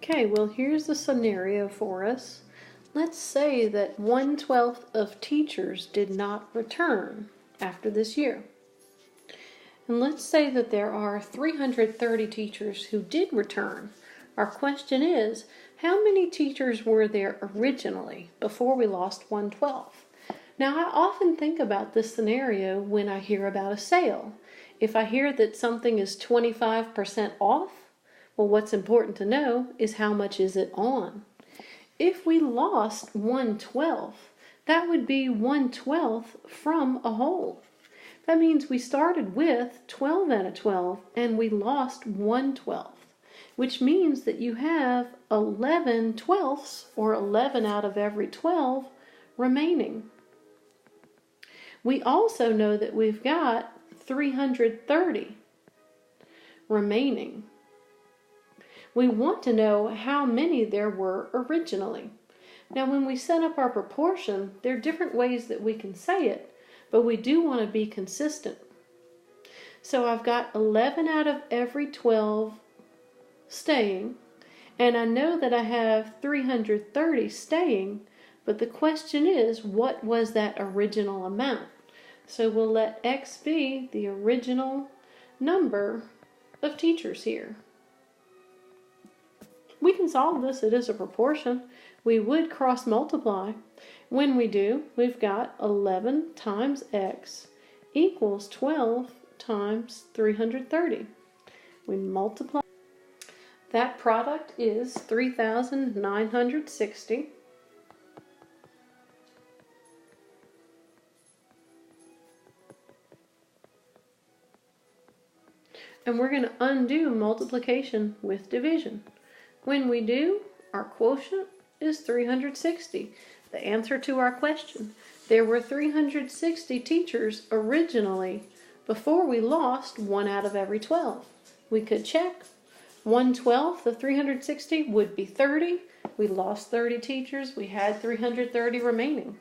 Okay, well here's the scenario for us. Let's say that 1/12 of teachers did not return after this year. And let's say that there are 330 teachers who did return. Our question is, how many teachers were there originally before we lost 1/12? Now, I often think about this scenario when I hear about a sale. If I hear that something is 25% off, well, what's important to know is how much is it on. If we lost 1/12, that would be 1/12 from a whole. That means we started with 12 out of 12 and we lost 1/12, which means that you have 11/12, or 11 out of every 12 remaining. We also know that we've got 330 remaining. We want to know how many there were originally. Now, when we set up our proportion, there are different ways that we can say it, but we do want to be consistent. So I've got 11 out of every 12 staying, and I know that I have 330 staying, but the question is, what was that original amount? So we'll let X be the original number of teachers here. We can solve this. It is a proportion. We would cross multiply. When we do, we've got 11 times X equals 12 times 330. We multiply. That product is 3,960. And we're going to undo multiplication with division. When we do, our quotient is 360. The answer to our question. There were 360 teachers originally before we lost 1 out of every 12. We could check. 1/12 of 360 would be 30. We lost 30 teachers. We had 330 remaining.